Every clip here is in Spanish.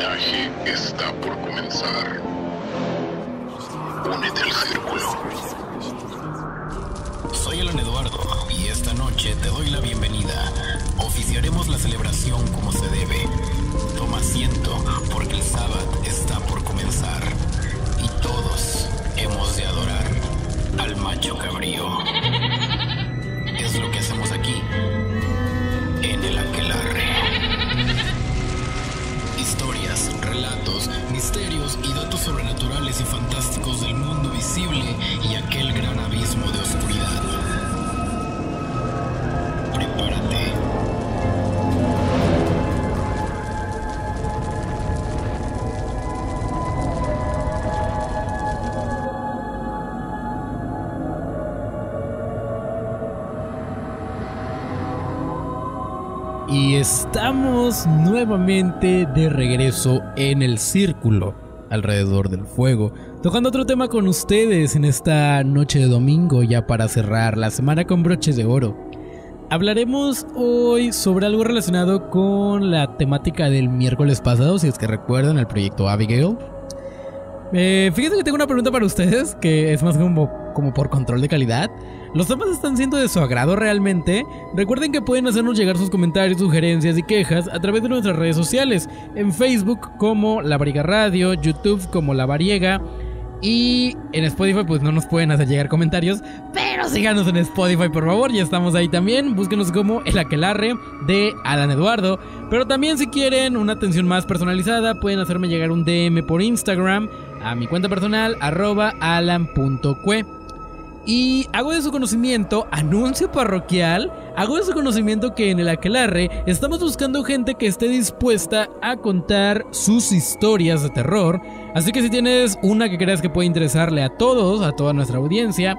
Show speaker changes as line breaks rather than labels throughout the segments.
peregrinaje está por comenzar. Únete al círculo.
Soy Alan Eduardo y esta noche te doy la bienvenida. Oficiaremos la celebración como se debe. Toma asiento porque el sábado está por comenzar y todos hemos de adorar al macho cabrío. Es lo que hacemos aquí en el Aquelarre. Historias, relatos, misterios y datos sobrenaturales y fantásticos del mundo visible y aquel gran abismo de oscuridad. Prepárate.
Y estamos nuevamente de regreso en el círculo alrededor del fuego, tocando otro tema con ustedes en esta noche de domingo, ya para cerrar la semana con broches de oro. Hablaremos hoy sobre algo relacionado con la temática del miércoles pasado, si es que recuerdan el proyecto Abigail. Fíjense que tengo una pregunta para ustedes, que es más como por control de calidad. ¿Los temas están siendo de su agrado realmente? Recuerden que pueden hacernos llegar sus comentarios, sugerencias y quejas a través de nuestras redes sociales. En Facebook como La Variega Radio, YouTube como La Variega, y en Spotify pues no nos pueden hacer llegar comentarios, pero síganos en Spotify por favor, ya estamos ahí también. Búsquenos como El Aquelarre de Alan Eduardo. Pero también si quieren una atención más personalizada, pueden hacerme llegar un DM por Instagram a mi cuenta personal @alan.cue. Y hago de su conocimiento, anuncio parroquial, hago de su conocimiento que en el Aquelarre estamos buscando gente que esté dispuesta a contar sus historias de terror. Así que si tienes una que creas que puede interesarle a todos, a toda nuestra audiencia,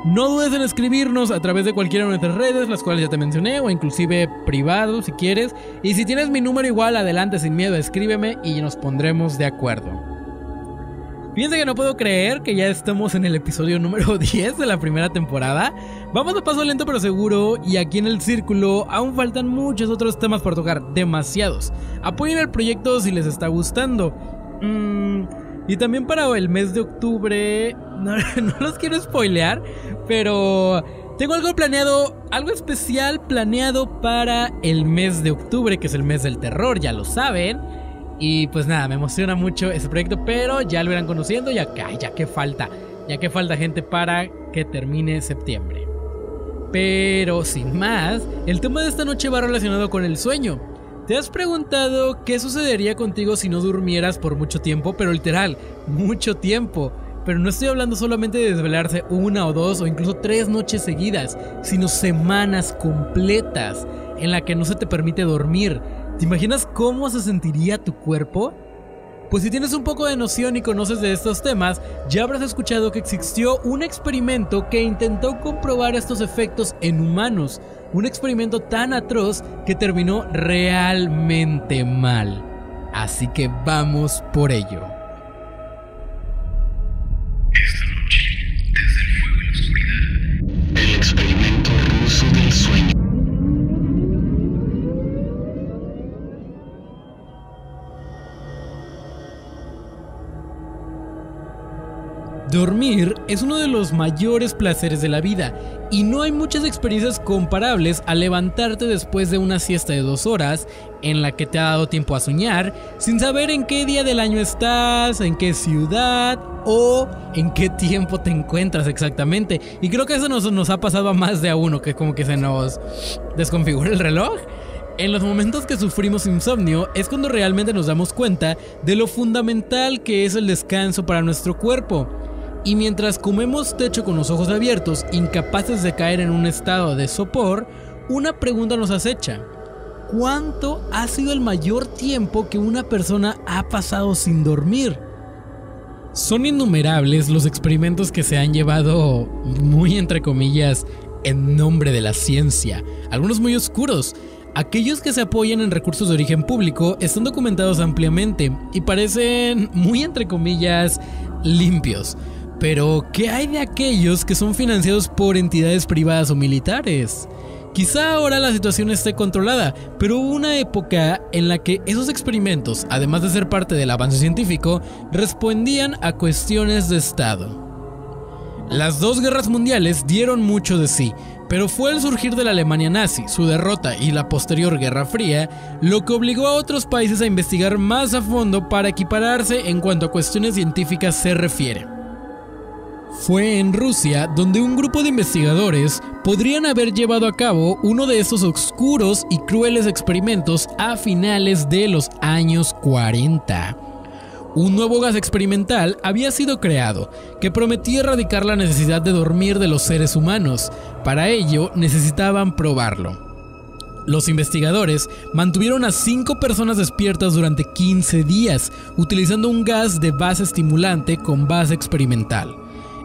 no dudes en escribirnos a través de cualquiera de nuestras redes, las cuales ya te mencioné, o inclusive privado si quieres. Y si tienes mi número igual, adelante sin miedo, escríbeme y nos pondremos de acuerdo. Fíjense que no puedo creer que ya estamos en el episodio número 10 de la primera temporada. Vamos a paso lento pero seguro, y aquí en el círculo aún faltan muchos otros temas por tocar, demasiados. Apoyen el proyecto si les está gustando. Y también para el mes de octubre, no los quiero spoilear, pero tengo algo planeado, algo especial planeado para el mes de octubre, que es el mes del terror, ya lo saben. Y pues nada, me emociona mucho ese proyecto, pero ya lo irán conociendo, ya que falta gente para que termine septiembre. Pero sin más, el tema de esta noche va relacionado con el sueño. ¿Te has preguntado qué sucedería contigo si no durmieras por mucho tiempo? Pero literal, mucho tiempo. Pero no estoy hablando solamente de desvelarse 1 o 2 o incluso 3 noches seguidas, sino semanas completas en la que no se te permite dormir. ¿Te imaginas cómo se sentiría tu cuerpo? Pues si tienes un poco de noción y conoces de estos temas, ya habrás escuchado que existió un experimento que intentó comprobar estos efectos en humanos. Un experimento tan atroz que terminó realmente mal. Así que vamos por ello.
Esta noche, desde el fuego y la oscuridad, el experimento ruso del sueño.
Dormir es uno de los mayores placeres de la vida, y no hay muchas experiencias comparables a levantarte después de una siesta de 2 horas en la que te ha dado tiempo a soñar sin saber en qué día del año estás, en qué ciudad o en qué tiempo te encuentras exactamente. Y creo que eso nos ha pasado a más de a uno, que como que se nos desconfigura el reloj. En los momentos que sufrimos insomnio es cuando realmente nos damos cuenta de lo fundamental que es el descanso para nuestro cuerpo. Y mientras comemos techo con los ojos abiertos, incapaces de caer en un estado de sopor, una pregunta nos acecha: ¿cuánto ha sido el mayor tiempo que una persona ha pasado sin dormir? Son innumerables los experimentos que se han llevado, muy entre comillas, en nombre de la ciencia, algunos muy oscuros. Aquellos que se apoyan en recursos de origen público están documentados ampliamente y parecen muy entre comillas limpios. Pero, ¿qué hay de aquellos que son financiados por entidades privadas o militares? Quizá ahora la situación esté controlada, pero hubo una época en la que esos experimentos, además de ser parte del avance científico, respondían a cuestiones de Estado. Las dos guerras mundiales dieron mucho de sí, pero fue el surgir de la Alemania nazi, su derrota y la posterior Guerra Fría lo que obligó a otros países a investigar más a fondo para equipararse en cuanto a cuestiones científicas se refiere. Fue en Rusia donde un grupo de investigadores podrían haber llevado a cabo uno de estos oscuros y crueles experimentos a finales de los años 40. Un nuevo gas experimental había sido creado que prometía erradicar la necesidad de dormir de los seres humanos. Para ello necesitaban probarlo. Los investigadores mantuvieron a 5 personas despiertas durante 15 días, utilizando un gas de base estimulante con base experimental.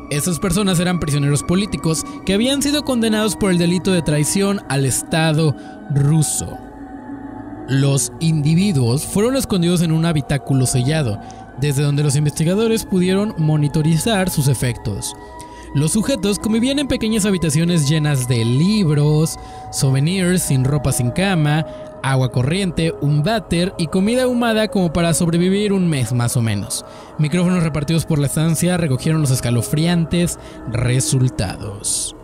Estas personas eran prisioneros políticos que habían sido condenados por el delito de traición al Estado ruso. Los individuos fueron escondidos en un habitáculo sellado, desde donde los investigadores pudieron monitorizar sus efectos. Los sujetos convivían en pequeñas habitaciones llenas de libros, souvenirs, sin ropa, sin cama, agua corriente, un váter y comida ahumada como para sobrevivir un mes más o menos. Micrófonos repartidos por la estancia recogieron los escalofriantes resultados.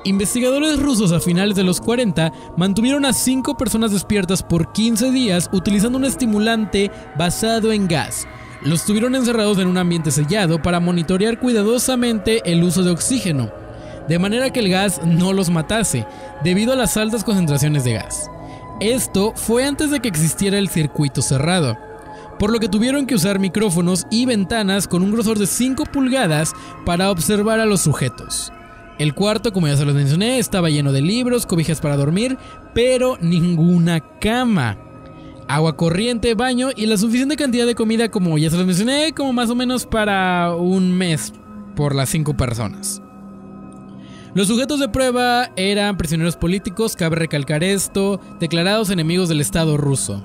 Investigadores rusos a finales de los 40 mantuvieron a 5 personas despiertas por 15 días utilizando un estimulante basado en gas. Los tuvieron encerrados en un ambiente sellado para monitorear cuidadosamente el uso de oxígeno, de manera que el gas no los matase, debido a las altas concentraciones de gas. Esto fue antes de que existiera el circuito cerrado, por lo que tuvieron que usar micrófonos y ventanas con un grosor de 5 pulgadas para observar a los sujetos. El cuarto, como ya se los mencioné, estaba lleno de libros, cobijas para dormir, pero ninguna cama. Agua corriente, baño y la suficiente cantidad de comida, como ya se los mencioné, como más o menos para un mes por las 5 personas. Los sujetos de prueba eran prisioneros políticos, cabe recalcar esto, declarados enemigos del Estado ruso.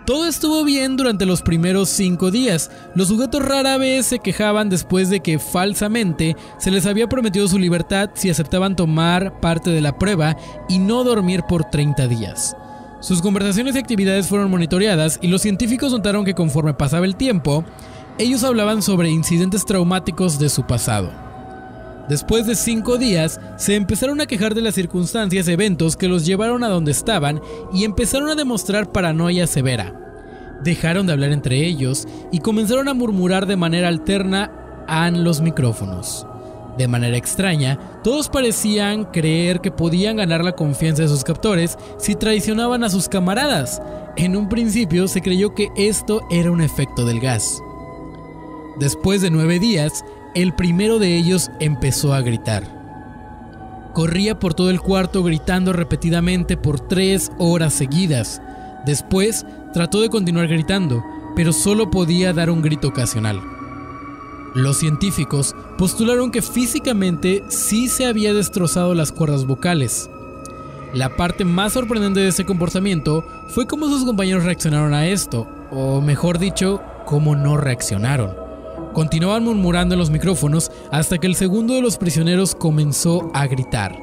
Todo estuvo bien durante los primeros 5 días. Los sujetos rara vez se quejaban después de que falsamente se les había prometido su libertad si aceptaban tomar parte de la prueba y no dormir por 30 días. Sus conversaciones y actividades fueron monitoreadas y los científicos notaron que conforme pasaba el tiempo, ellos hablaban sobre incidentes traumáticos de su pasado. Después de 5 días, se empezaron a quejar de las circunstancias y eventos que los llevaron a donde estaban y empezaron a demostrar paranoia severa. Dejaron de hablar entre ellos y comenzaron a murmurar de manera alterna en los micrófonos. De manera extraña, todos parecían creer que podían ganar la confianza de sus captores si traicionaban a sus camaradas. En un principio se creyó que esto era un efecto del gas. Después de 9 días, el primero de ellos empezó a gritar. Corría por todo el cuarto gritando repetidamente por 3 horas seguidas. Después trató de continuar gritando, pero solo podía dar un grito ocasional. Los científicos postularon que físicamente sí se había destrozado las cuerdas vocales. La parte más sorprendente de ese comportamiento fue cómo sus compañeros reaccionaron a esto, o mejor dicho, cómo no reaccionaron. Continuaban murmurando en los micrófonos hasta que el segundo de los prisioneros comenzó a gritar.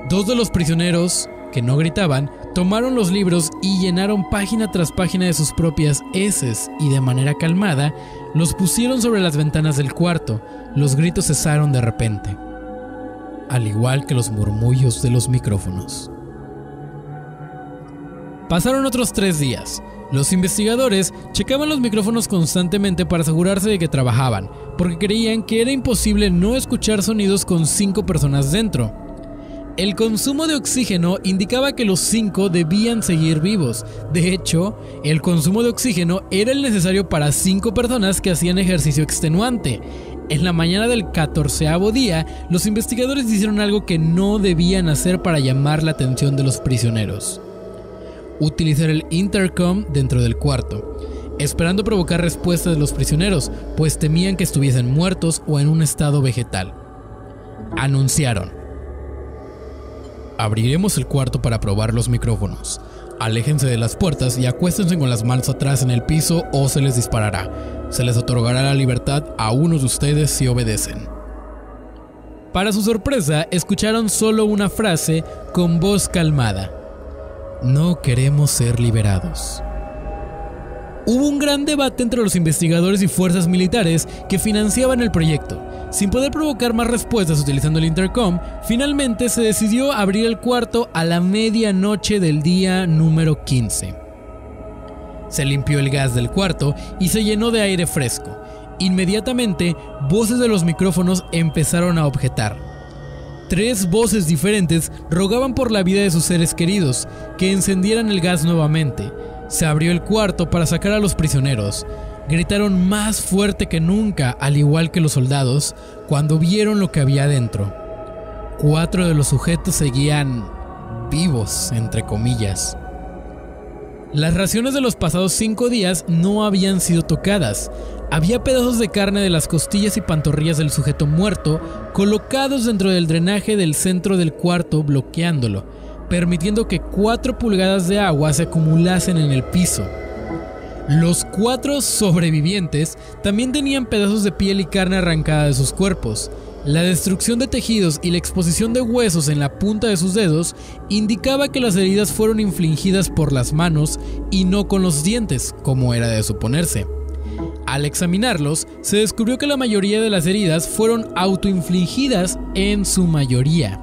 2 de los prisioneros, que no gritaban, tomaron los libros y llenaron página tras página de sus propias heces y de manera calmada los pusieron sobre las ventanas del cuarto. Los gritos cesaron de repente, al igual que los murmullos de los micrófonos. Pasaron otros 3 días. Los investigadores checaban los micrófonos constantemente para asegurarse de que trabajaban, porque creían que era imposible no escuchar sonidos con 5 personas dentro. El consumo de oxígeno indicaba que los 5 debían seguir vivos. De hecho, el consumo de oxígeno era el necesario para 5 personas que hacían ejercicio extenuante. En la mañana del 14º día, los investigadores hicieron algo que no debían hacer para llamar la atención de los prisioneros: utilizar el intercom dentro del cuarto, esperando provocar respuesta de los prisioneros, pues temían que estuviesen muertos o en un estado vegetal. Anunciaron: abriremos el cuarto para probar los micrófonos. Aléjense de las puertas y acuéstense con las manos atrás en el piso o se les disparará. Se les otorgará la libertad a uno de ustedes si obedecen. Para su sorpresa, escucharon solo una frase con voz calmada: "No queremos ser liberados". Hubo un gran debate entre los investigadores y fuerzas militares que financiaban el proyecto. Sin poder provocar más respuestas utilizando el intercom, finalmente se decidió abrir el cuarto a la medianoche del día número 15. Se limpió el gas del cuarto y se llenó de aire fresco. Inmediatamente, voces de los micrófonos empezaron a objetar. 3 voces diferentes rogaban por la vida de sus seres queridos, que encendieran el gas nuevamente. Se abrió el cuarto para sacar a los prisioneros. Gritaron más fuerte que nunca, al igual que los soldados, cuando vieron lo que había dentro. 4 de los sujetos seguían vivos, entre comillas. Las raciones de los pasados 5 días no habían sido tocadas. Había pedazos de carne de las costillas y pantorrillas del sujeto muerto colocados dentro del drenaje del centro del cuarto, bloqueándolo, permitiendo que 4 pulgadas de agua se acumulasen en el piso. Los 4 sobrevivientes también tenían pedazos de piel y carne arrancada de sus cuerpos. La destrucción de tejidos y la exposición de huesos en la punta de sus dedos indicaba que las heridas fueron infligidas por las manos y no con los dientes, como era de suponerse. Al examinarlos, se descubrió que la mayoría de las heridas fueron autoinfligidas en su mayoría.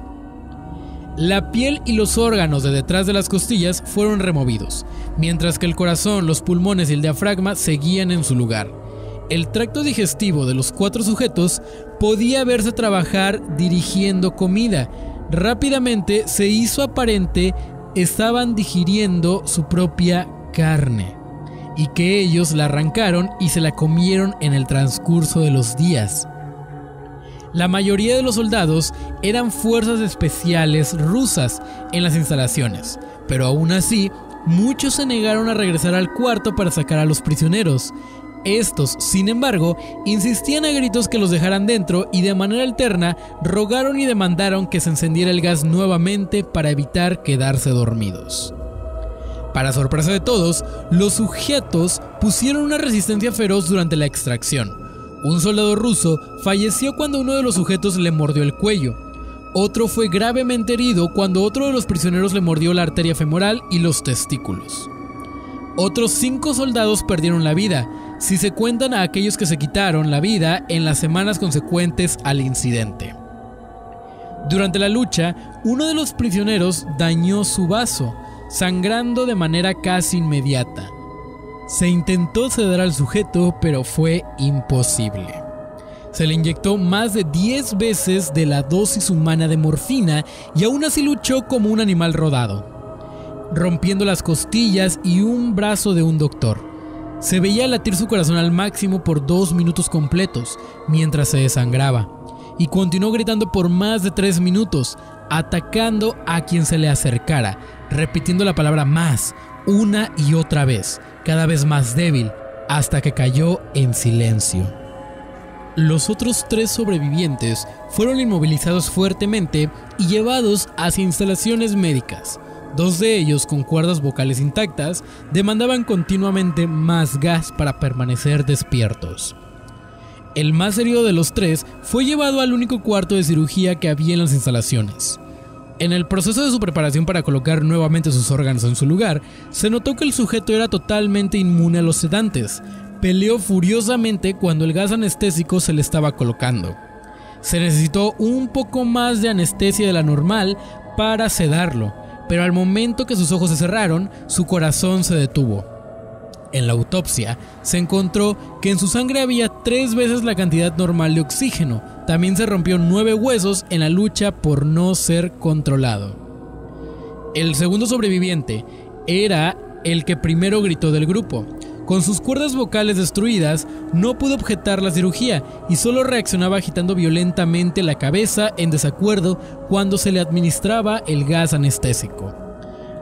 La piel y los órganos de detrás de las costillas fueron removidos, mientras que el corazón, los pulmones y el diafragma seguían en su lugar. El tracto digestivo de los 4 sujetos podía verse trabajar dirigiendo comida. Rápidamente se hizo aparente estaban digiriendo su propia carne, y que ellos la arrancaron y se la comieron en el transcurso de los días. La mayoría de los soldados eran fuerzas especiales rusas en las instalaciones, pero aún así, muchos se negaron a regresar al cuarto para sacar a los prisioneros. Estos, sin embargo, insistían a gritos que los dejaran dentro y de manera alterna rogaron y demandaron que se encendiera el gas nuevamente para evitar quedarse dormidos. Para sorpresa de todos, los sujetos pusieron una resistencia feroz durante la extracción. Un soldado ruso falleció cuando uno de los sujetos le mordió el cuello. Otro fue gravemente herido cuando otro de los prisioneros le mordió la arteria femoral y los testículos. Otros 5 soldados perdieron la vida, si se cuentan a aquellos que se quitaron la vida en las semanas consecuentes al incidente. Durante la lucha, uno de los prisioneros dañó su vaso, sangrando de manera casi inmediata. Se intentó sedar al sujeto, pero fue imposible. Se le inyectó más de 10 veces de la dosis humana de morfina y aún así luchó como un animal rodado, rompiendo las costillas y un brazo de un doctor. Se veía latir su corazón al máximo por 2 minutos completos mientras se desangraba, y continuó gritando por más de 3 minutos, atacando a quien se le acercara, repitiendo la palabra más una y otra vez, cada vez más débil, hasta que cayó en silencio. Los otros 3 sobrevivientes fueron inmovilizados fuertemente y llevados hacia instalaciones médicas. 2 de ellos, con cuerdas vocales intactas, demandaban continuamente más gas para permanecer despiertos. El más herido de los 3 fue llevado al único cuarto de cirugía que había en las instalaciones. En el proceso de su preparación para colocar nuevamente sus órganos en su lugar, se notó que el sujeto era totalmente inmune a los sedantes. Peleó furiosamente cuando el gas anestésico se le estaba colocando. Se necesitó un poco más de anestesia de la normal para sedarlo, pero al momento que sus ojos se cerraron, su corazón se detuvo. En la autopsia, se encontró que en su sangre había 3 veces la cantidad normal de oxígeno. También se rompió 9 huesos en la lucha por no ser controlado. El segundo sobreviviente era el que primero gritó del grupo. Con sus cuerdas vocales destruidas, no pudo objetar la cirugía y solo reaccionaba agitando violentamente la cabeza en desacuerdo cuando se le administraba el gas anestésico.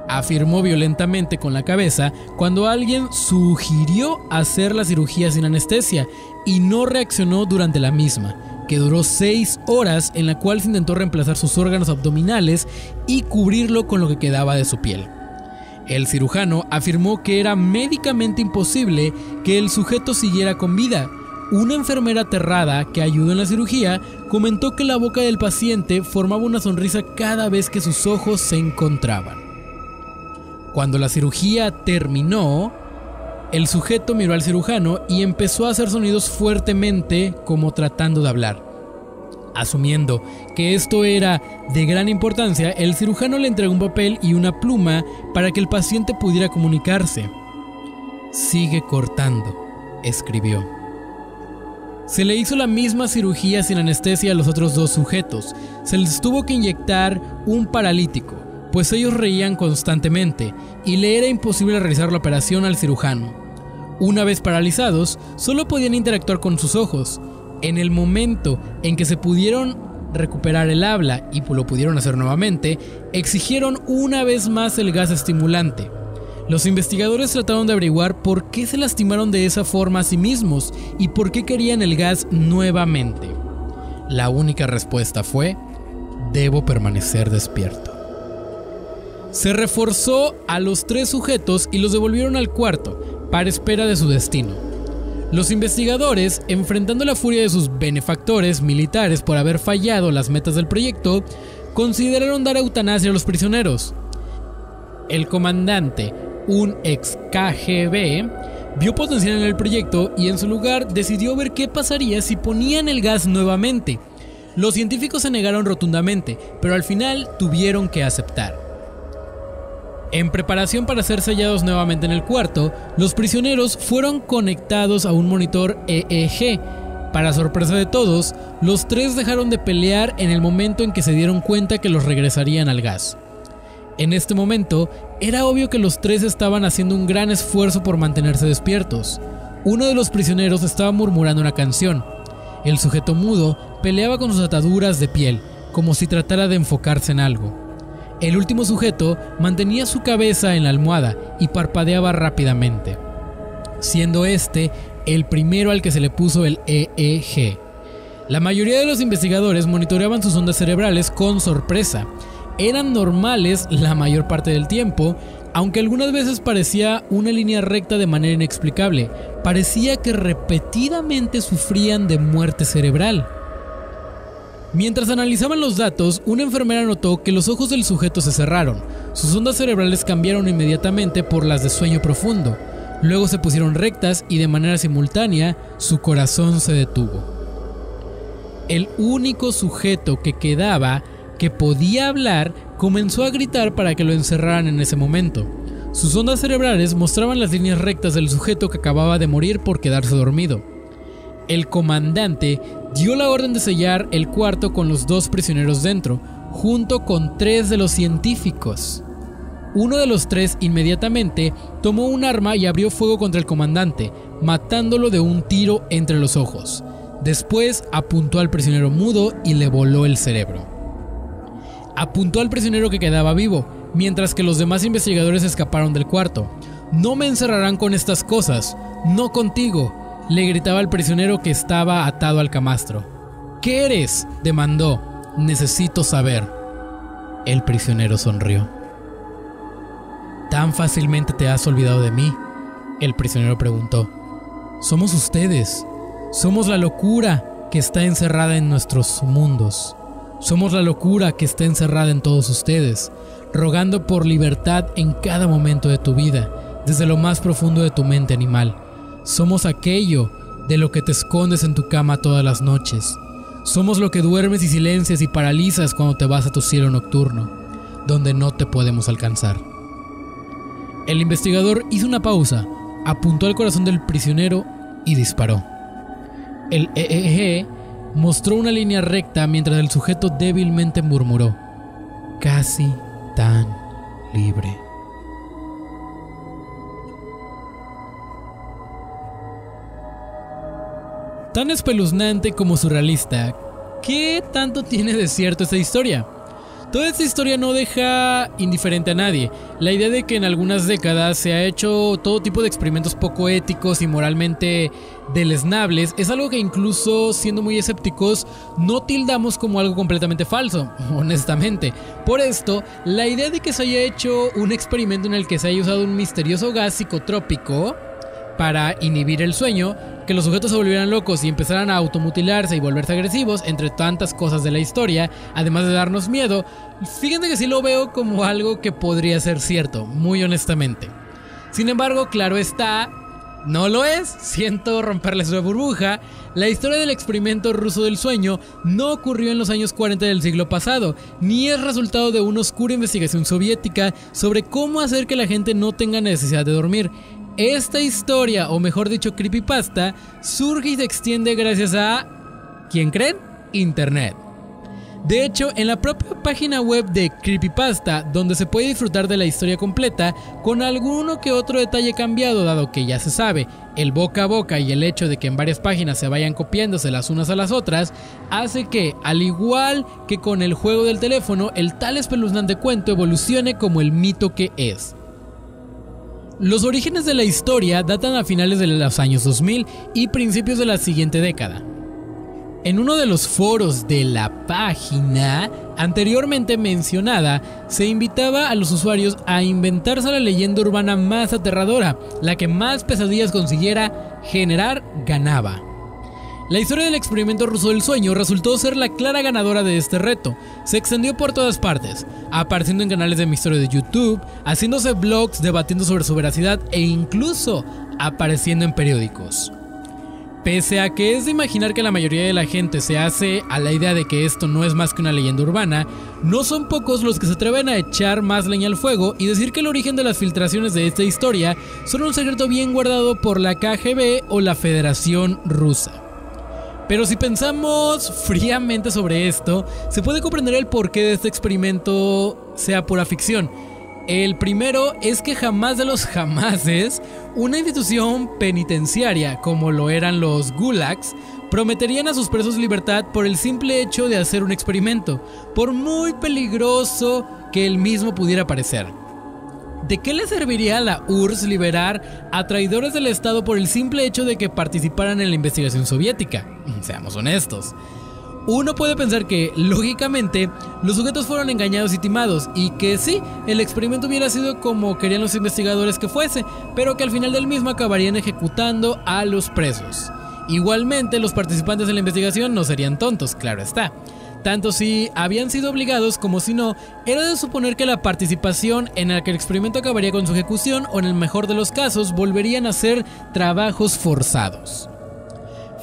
Afirmó violentamente con la cabeza cuando alguien sugirió hacer la cirugía sin anestesia y no reaccionó durante la misma, que duró 6 horas, en la cual se intentó reemplazar sus órganos abdominales y cubrirlo con lo que quedaba de su piel. El cirujano afirmó que era médicamente imposible que el sujeto siguiera con vida. una enfermera aterrada que ayudó en la cirugía comentó que la boca del paciente formaba una sonrisa cada vez que sus ojos se encontraban. Cuando la cirugía terminó, el sujeto miró al cirujano y empezó a hacer sonidos fuertemente como tratando de hablar. Asumiendo que esto era de gran importancia, el cirujano le entregó un papel y una pluma para que el paciente pudiera comunicarse. «Sigue cortando», escribió. Se le hizo la misma cirugía sin anestesia a los otros dos sujetos. Se les tuvo que inyectar un paralítico, pues ellos reían constantemente y le era imposible realizar la operación al cirujano. Una vez paralizados, solo podían interactuar con sus ojos. En el momento en que se pudieron recuperar el habla y lo pudieron hacer nuevamente, exigieron una vez más el gas estimulante. Los investigadores trataron de averiguar por qué se lastimaron de esa forma a sí mismos y por qué querían el gas nuevamente. La única respuesta fue: debo permanecer despierto. Se reforzó a los 3 sujetos y los devolvieron al cuarto, para espera de su destino. Los investigadores, enfrentando la furia de sus benefactores militares por haber fallado las metas del proyecto, consideraron dar eutanasia a los prisioneros. El comandante, un ex KGB, vio potencial en el proyecto y en su lugar decidió ver qué pasaría si ponían el gas nuevamente. Los científicos se negaron rotundamente, pero al final tuvieron que aceptar. En preparación para ser sellados nuevamente en el cuarto, los prisioneros fueron conectados a un monitor EEG. Para sorpresa de todos, los 3 dejaron de pelear en el momento en que se dieron cuenta que los regresarían al gas. En este momento, era obvio que los 3 estaban haciendo un gran esfuerzo por mantenerse despiertos. Uno de los prisioneros estaba murmurando una canción. El sujeto mudo peleaba con sus ataduras de piel, como si tratara de enfocarse en algo. El último sujeto mantenía su cabeza en la almohada y parpadeaba rápidamente, siendo este el primero al que se le puso el EEG. La mayoría de los investigadores monitoreaban sus ondas cerebrales con sorpresa. Eran normales la mayor parte del tiempo, aunque algunas veces parecía una línea recta de manera inexplicable. Parecía que repetidamente sufrían de muerte cerebral. Mientras analizaban los datos, una enfermera notó que los ojos del sujeto se cerraron. Sus ondas cerebrales cambiaron inmediatamente por las de sueño profundo. Luego se pusieron rectas y de manera simultánea su corazón se detuvo. El único sujeto que quedaba, que podía hablar, comenzó a gritar para que lo encerraran en ese momento. Sus ondas cerebrales mostraban las líneas rectas del sujeto que acababa de morir por quedarse dormido. El comandante dio la orden de sellar el cuarto con los 2 prisioneros dentro, junto con 3 de los científicos. Uno de los 3 inmediatamente tomó un arma y abrió fuego contra el comandante, matándolo de un tiro entre los ojos. Después apuntó al prisionero mudo y le voló el cerebro. Apuntó al prisionero que quedaba vivo, mientras que los demás investigadores escaparon del cuarto. «No me encerrarán con estas cosas, no contigo», le gritaba al prisionero que estaba atado al camastro. «¿Qué eres?», demandó. «Necesito saber». El prisionero sonrió. «¿Tan fácilmente te has olvidado de mí?», el prisionero preguntó. «Somos ustedes. Somos la locura que está encerrada en nuestros mundos. Somos la locura que está encerrada en todos ustedes, rogando por libertad en cada momento de tu vida, desde lo más profundo de tu mente animal. Somos aquello de lo que te escondes en tu cama todas las noches. Somos lo que duermes y silencias y paralizas cuando te vas a tu cielo nocturno, donde no te podemos alcanzar». El investigador hizo una pausa, apuntó al corazón del prisionero y disparó. El EEG mostró una línea recta mientras el sujeto débilmente murmuró: «Casi tan libre». Tan espeluznante como surrealista, ¿qué tanto tiene de cierto esta historia? Toda esta historia no deja indiferente a nadie. La idea de que en algunas décadas se ha hecho todo tipo de experimentos poco éticos y moralmente deleznables es algo que, incluso siendo muy escépticos, no tildamos como algo completamente falso, honestamente. Por esto, la idea de que se haya hecho un experimento en el que se haya usado un misterioso gas psicotrópico para inhibir el sueño, que los sujetos se volvieran locos y empezaran a automutilarse y volverse agresivos, entre tantas cosas de la historia, además de darnos miedo. Fíjense que sí lo veo como algo que podría ser cierto, muy honestamente. Sin embargo, claro está, no lo es. Siento romperles su burbuja. La historia del experimento ruso del sueño no ocurrió en los años 40 del siglo pasado, ni es resultado de una oscura investigación soviética sobre cómo hacer que la gente no tenga necesidad de dormir. Esta historia, o mejor dicho creepypasta, surge y se extiende gracias a... ¿quién creen? Internet. De hecho, en la propia página web de Creepypasta, donde se puede disfrutar de la historia completa, con alguno que otro detalle cambiado, dado que ya se sabe, el boca a boca y el hecho de que en varias páginas se vayan copiándose las unas a las otras, hace que, al igual que con el juego del teléfono, el tal espeluznante cuento evolucione como el mito que es. Los orígenes de la historia datan a finales de los años 2000 y principios de la siguiente década. En uno de los foros de la página anteriormente mencionada, se invitaba a los usuarios a inventarse la leyenda urbana más aterradora, la que más pesadillas consiguiera generar ganaba. La historia del experimento ruso del sueño resultó ser la clara ganadora de este reto. Se extendió por todas partes, apareciendo en canales de misterio de YouTube, haciéndose blogs debatiendo sobre su veracidad e incluso apareciendo en periódicos. Pese a que es de imaginar que la mayoría de la gente se hace a la idea de que esto no es más que una leyenda urbana, no son pocos los que se atreven a echar más leña al fuego y decir que el origen de las filtraciones de esta historia son un secreto bien guardado por la KGB o la Federación Rusa. Pero si pensamos fríamente sobre esto, se puede comprender el porqué de este experimento sea pura ficción. El primero es que jamás de los jamases, una institución penitenciaria como lo eran los gulags, prometerían a sus presos libertad por el simple hecho de hacer un experimento, por muy peligroso que el mismo pudiera parecer. ¿De qué le serviría a la URSS liberar a traidores del Estado por el simple hecho de que participaran en la investigación soviética? Seamos honestos. Uno puede pensar que, lógicamente, los sujetos fueron engañados y timados, y que sí, el experimento hubiera sido como querían los investigadores que fuese, pero que al final del mismo acabarían ejecutando a los presos. Igualmente, los participantes de la investigación no serían tontos, claro está. Tanto si habían sido obligados como si no, era de suponer que la participación en la que el experimento acabaría con su ejecución, o en el mejor de los casos, volverían a ser trabajos forzados.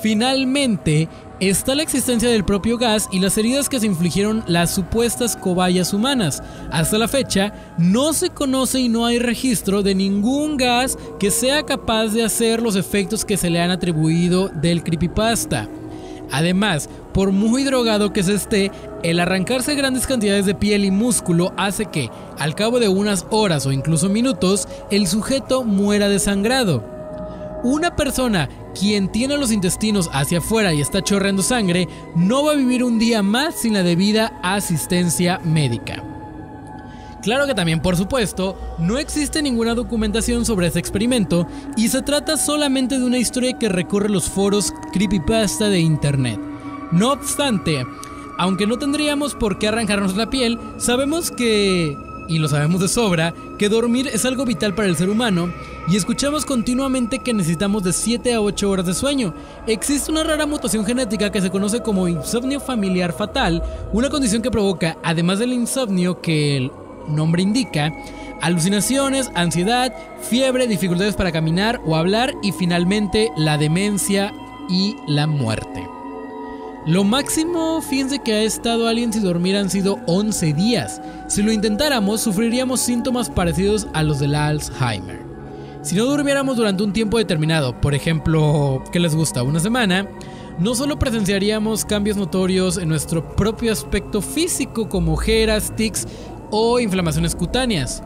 Finalmente, está la existencia del propio gas y las heridas que se infligieron las supuestas cobayas humanas. Hasta la fecha, no se conoce y no hay registro de ningún gas que sea capaz de hacer los efectos que se le han atribuido del creepypasta. Además, por muy drogado que se esté, el arrancarse grandes cantidades de piel y músculo hace que, al cabo de unas horas o incluso minutos, el sujeto muera desangrado. Una persona quien tiene los intestinos hacia afuera y está chorreando sangre no va a vivir un día más sin la debida asistencia médica. Claro que también, por supuesto, no existe ninguna documentación sobre este experimento y se trata solamente de una historia que recorre los foros creepypasta de internet. No obstante, aunque no tendríamos por qué arrancarnos la piel, sabemos que, y lo sabemos de sobra, que dormir es algo vital para el ser humano y escuchamos continuamente que necesitamos de 7 a 8 horas de sueño. Existe una rara mutación genética que se conoce como insomnio familiar fatal, una condición que provoca, además del insomnio que el nombre indica, alucinaciones, ansiedad, fiebre, dificultades para caminar o hablar y finalmente la demencia y la muerte. Lo máximo, fíjense que ha estado alguien sin dormir han sido 11 días. Si lo intentáramos, sufriríamos síntomas parecidos a los del Alzheimer. Si no durmiéramos durante un tiempo determinado, por ejemplo, ¿qué les gusta? ¿Una semana? No solo presenciaríamos cambios notorios en nuestro propio aspecto físico como ojeras, tics o inflamaciones cutáneas,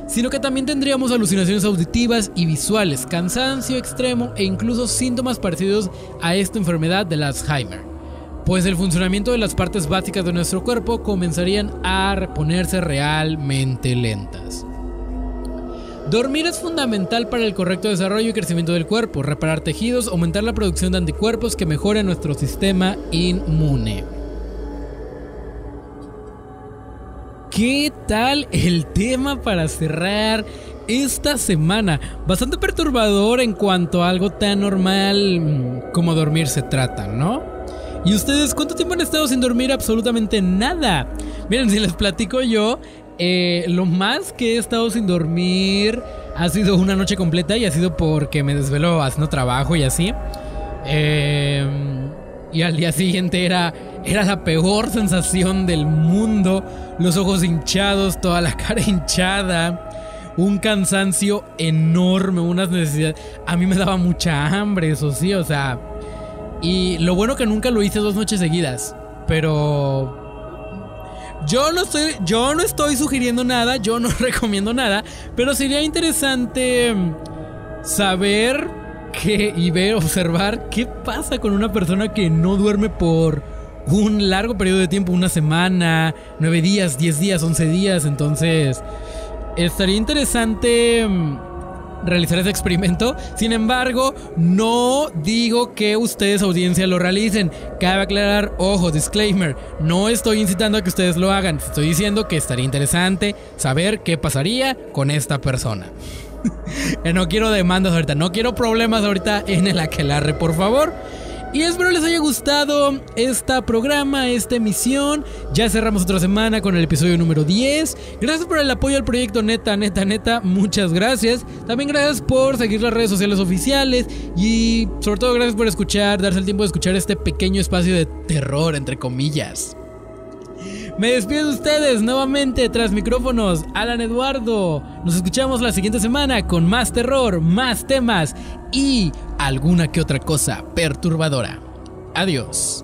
sino que también tendríamos alucinaciones auditivas y visuales, cansancio extremo e incluso síntomas parecidos a esta enfermedad del Alzheimer, pues el funcionamiento de las partes básicas de nuestro cuerpo comenzarían a ponerse realmente lentas. Dormir es fundamental para el correcto desarrollo y crecimiento del cuerpo, reparar tejidos, aumentar la producción de anticuerpos que mejoran nuestro sistema inmune. ¿Qué tal el tema para cerrar esta semana. Bastante perturbador en cuanto a algo tan normal como dormir se trata, ¿no? ¿Y ustedes cuánto tiempo han estado sin dormir? Absolutamente nada. Miren, si les platico yo, lo más que he estado sin dormir ha sido una noche completa y ha sido porque me desvelo haciendo trabajo y así. Y al día siguiente era la peor sensación del mundo. Los ojos hinchados, toda la cara hinchada, un cansancio enorme, unas necesidades. A mí me daba mucha hambre, eso sí, o sea. Y lo bueno que nunca lo hice 2 noches seguidas. Pero yo no estoy sugiriendo nada, yo no recomiendo nada, pero sería interesante saber observar qué pasa con una persona que no duerme por un largo periodo de tiempo, una semana, 9 días, 10 días, 11 días. Entonces estaría interesante realizar ese experimento. Sin embargo, no digo que ustedes, audiencia, lo realicen. Cabe aclarar, ojo, disclaimer, no estoy incitando a que ustedes lo hagan. Estoy diciendo que estaría interesante saber qué pasaría con esta persona. No quiero demandas ahorita, no quiero problemas ahorita en el aquelarre, por favor. Y espero les haya gustado este programa, esta emisión. Ya cerramos otra semana con el episodio número 10. Gracias por el apoyo al proyecto, neta, muchas gracias. También gracias por seguir las redes sociales oficiales. Y sobre todo gracias por escuchar, darse el tiempo de escuchar este pequeño espacio de terror, entre comillas. Me despido de ustedes nuevamente tras micrófonos, Alan Eduardo. Nos escuchamos la siguiente semana con más terror, más temas y alguna que otra cosa perturbadora. Adiós.